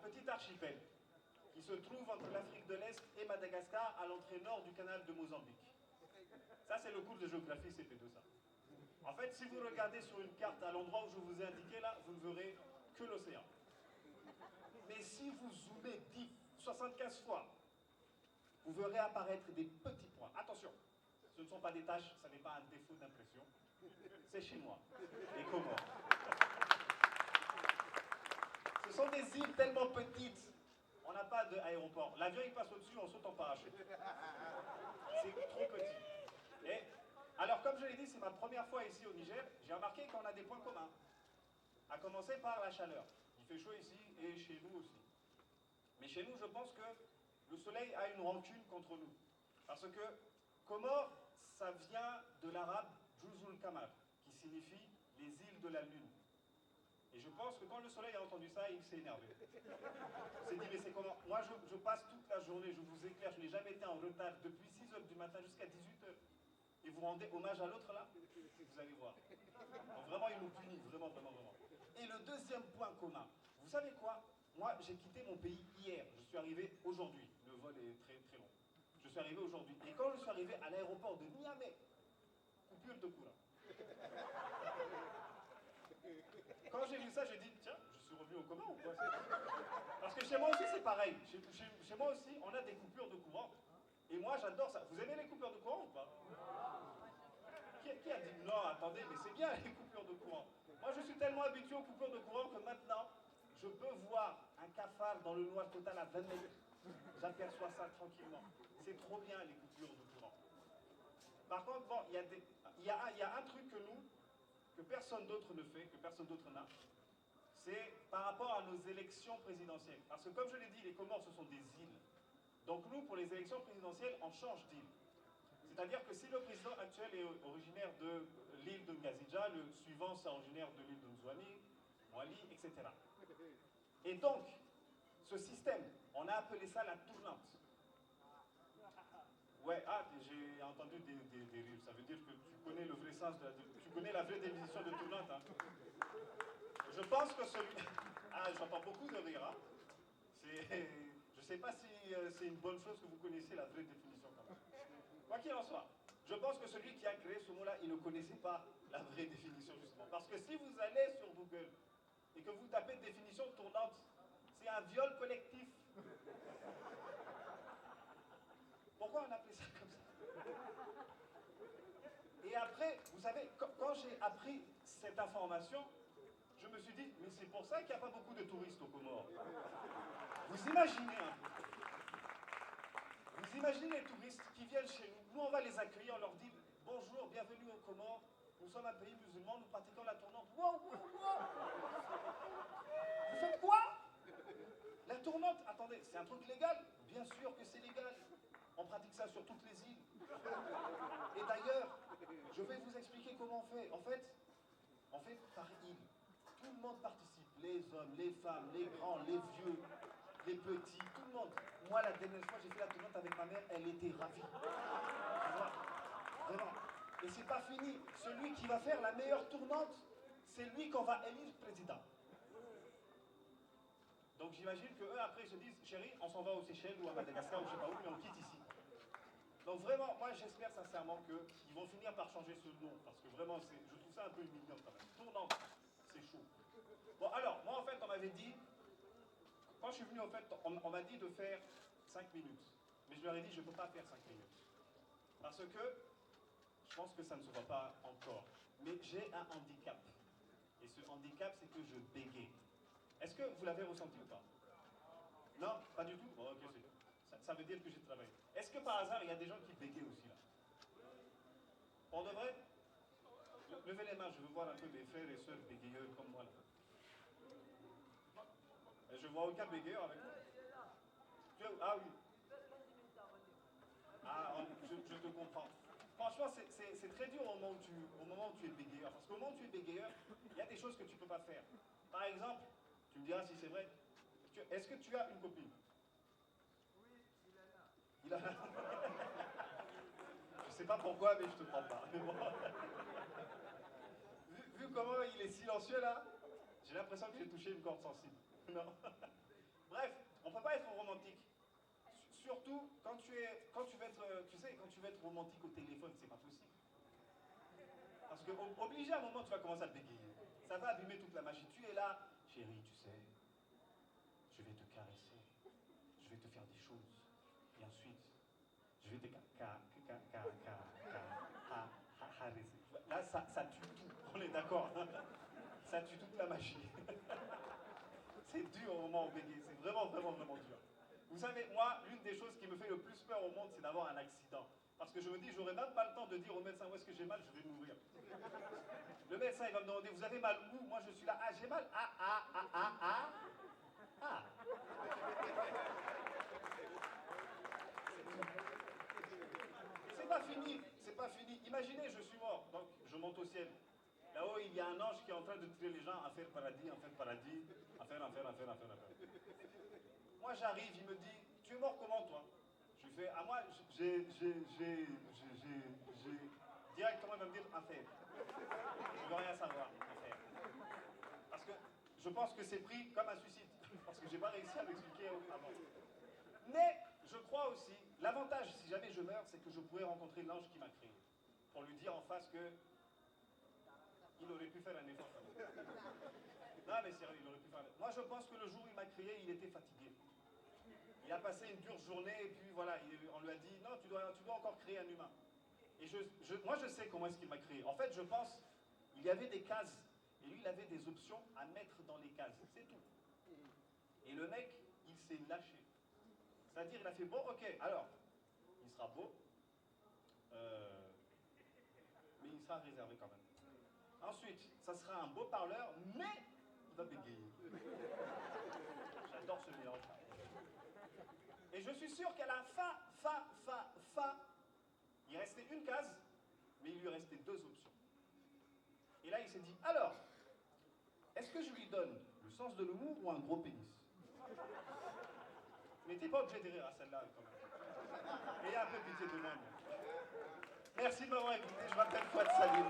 petit archipel qui se trouve entre l'Afrique de l'Est et Madagascar à l'entrée nord du canal de Mozambique. Ça, c'est le cours de géographie CP2, ça. En fait, si vous regardez sur une carte à l'endroit où je vous ai indiqué là, vous ne verrez que l'océan. Mais si vous zoomez 10, 75 fois, vous verrez apparaître des petits points. Attention, ce ne sont pas des taches, ça n'est pas un défaut d'impression. C'est chinois, les Comores. Ce sont des îles tellement petites, on n'a pas d'aéroport. L'avion il passe au-dessus, on saute en parachute. C'est trop petit. Et alors, comme je l'ai dit, c'est ma première fois ici au Niger, j'ai remarqué qu'on a des points communs. À commencer par la chaleur. Il fait chaud ici et chez nous aussi. Mais chez nous, je pense que le soleil a une rancune contre nous. Parce que Comores, ça vient de l'arabe Juzul Kamar, qui signifie les îles de la lune. Et je pense que quand le soleil a entendu ça, il s'est énervé. Il s'est dit, mais c'est comment? Moi, je passe toute la journée, je vous éclaire, je n'ai jamais été en retard depuis 6 h du matin jusqu'à 18 h. Et vous rendez hommage à l'autre là? Vous allez voir. Donc vraiment, il nous punit, vraiment, vraiment, vraiment. Et le deuxième point commun, vous savez quoi? Moi, j'ai quitté mon pays hier, je suis arrivé aujourd'hui. Le vol est très, très long. Je suis arrivé aujourd'hui. Et quand je suis arrivé à l'aéroport de Niamey, coupure de courant. Quand j'ai vu ça, j'ai dit, tiens, je suis revenu au commun ou quoi? Parce que chez moi aussi, c'est pareil. Chez moi aussi, on a des coupures de courant. Et moi, j'adore ça. Vous aimez les coupures de courant ou pas? Qui a dit non, attendez, mais c'est bien les coupures de courant. Moi, je suis tellement habitué aux coupures de courant que maintenant, je peux voir un cafard dans le noir total à 20 mètres. J'aperçois ça tranquillement. C'est trop bien les coupures de courant. Par contre, bon, il y a un truc que personne d'autre ne fait, que personne d'autre n'a, c'est par rapport à nos élections présidentielles. Parce que comme je l'ai dit, les Comores, ce sont des îles. Donc nous, pour les élections présidentielles, on change d'île. C'est-à-dire que si le président actuel est originaire de l'île de Ngazidja, le suivant c'est originaire de l'île de Nzouani, Mwali, etc. Et donc, ce système, on a appelé ça la tournante. Ouais, ah, j'ai entendu des rires. Ça veut dire que tu connais le vrai sens de tu connais la vraie définition de tournante. Hein. Je pense que celui... Ah, j'entends beaucoup de rires. Hein. Je ne sais pas si c'est une bonne chose que vous connaissiez la vraie définition quand même. Quoi qu'il en soit, je pense que celui qui a créé ce mot-là, il ne connaissait pas la vraie définition justement. Parce que si vous allez sur Google et que vous tapez définition tournante, c'est un viol collectif. Pourquoi on appelait ça comme ça? Et après, vous savez, quand j'ai appris cette information, je me suis dit, mais c'est pour ça qu'il n'y a pas beaucoup de touristes aux Comores. Vous imaginez un peu. Vous imaginez les touristes qui viennent chez nous, nous on va les accueillir, on leur dit bonjour, bienvenue aux Comores, nous sommes un pays musulman, nous pratiquons la tournante. Wow, wow, wow. Vous faites quoi? La tournante, attendez, c'est un truc légal? Bien sûr que c'est légal. On pratique ça sur toutes les îles. Et d'ailleurs, je vais vous expliquer comment on fait. En fait, on fait par île. Tout le monde participe, les hommes, les femmes, les grands, les vieux, les petits, tout le monde. Moi, la dernière fois, j'ai fait la tournante avec ma mère, elle était ravie. Vraiment. Et c'est pas fini. Celui qui va faire la meilleure tournante, c'est lui qu'on va élire président. Donc j'imagine qu'eux, après, ils se disent, chérie, on s'en va aux Seychelles ou à Madagascar ou je sais pas où, mais on quitte ici. Donc vraiment, moi j'espère sincèrement qu'ils vont finir par changer ce nom, parce que vraiment, je trouve ça un peu humiliant quand même. Tournante, c'est chaud. Bon alors, moi en fait, on m'avait dit, quand je suis venu en fait, on m'a dit de faire 5 minutes. Mais je leur ai dit, je ne peux pas faire 5 minutes. Parce que, je pense que ça ne se voit pas encore, mais j'ai un handicap. Et ce handicap, c'est que je bégaye. Est-ce que vous l'avez ressenti ou pas? Non, pas du tout? Bon, ok, ça veut dire que j'ai travaillé. Est-ce que par hasard, il y a des gens qui bégayent aussi là? Pour de vrai? Levez les mains, je veux voir un peu mes frères et sœurs bégayeurs comme moi là. Et je vois aucun bégayeur avec moi. Ah oui. Ah, je te comprends. Franchement, c'est très dur au moment où tu es bégayeur. Parce qu'au moment où tu es bégayeur, il y a des choses que tu ne peux pas faire. Par exemple, tu me diras si c'est vrai, est-ce que tu as une copine? Oui, il en a. Il en a. Je ne sais pas pourquoi, mais je te prends pas. Vu comment il est silencieux là, j'ai l'impression que j'ai touché une corde sensible. Non. Bref. Surtout quand tu veux être, tu sais, quand tu veux être romantique au téléphone, c'est pas possible. Parce que obligé à un moment, tu vas commencer à te bégayer. Ça va abîmer toute la machine. Tu es là, chérie, tu sais, je vais te caresser, je vais te faire des choses. Et ensuite, je vais te caresser. Là, ça tue tout. On est d'accord. Ça tue toute la machine. C'est dur au moment où on bégaye. C'est vraiment, vraiment, vraiment dur. Vous savez, moi, l'une des choses qui me fait le plus peur au monde, c'est d'avoir un accident. Parce que je me dis, j'aurais même pas le temps de dire au médecin où est-ce que j'ai mal, je vais mourir. Le médecin, il va me demander, vous avez mal où? Moi, je suis là, ah, j'ai mal. Ah. C'est pas fini, c'est pas fini. Imaginez, je suis mort, donc je monte au ciel. Là-haut, il y a un ange qui est en train de tirer les gens, enfer, paradis, enfer. Moi, j'arrive, il me dit, tu es mort comment, toi? Je lui fais, ah, moi, directement, il va me dire, enfer. Je veux rien savoir, enfer. Parce que je pense que c'est pris comme un suicide. Parce que j'ai pas réussi à m'expliquer avant. Mais je crois aussi, l'avantage, si jamais je meurs, c'est que je pourrais rencontrer l'ange qui m'a créé. Pour lui dire en face que il aurait pu faire un effort quand même. Non mais sérieux, il aurait pu faire un effort. Moi je pense que le jour où il m'a créé, il était fatigué. Il a passé une dure journée et puis voilà, on lui a dit non, tu dois encore créer un humain. Et moi je sais comment est-ce qu'il m'a créé. En fait je pense, il y avait des cases. Et lui il avait des options à mettre dans les cases. C'est tout. Et le mec, il s'est lâché. C'est-à-dire il a fait bon ok, alors, il sera beau, mais il sera réservé quand même. Ensuite, ça sera un beau parleur, mais il va bégayer. J'adore ce mélange-là. Et je suis sûr qu'à la fin, il restait une case, mais il lui restait deux options. Et là, il s'est dit, alors, est-ce que je lui donne le sens de l'humour ou un gros pénis? Mais t'es pas obligé de rire à celle-là, quand même. Ayez un peu pitié de moi. Merci de m'avoir écouté, je m'appelle Fouad Salim.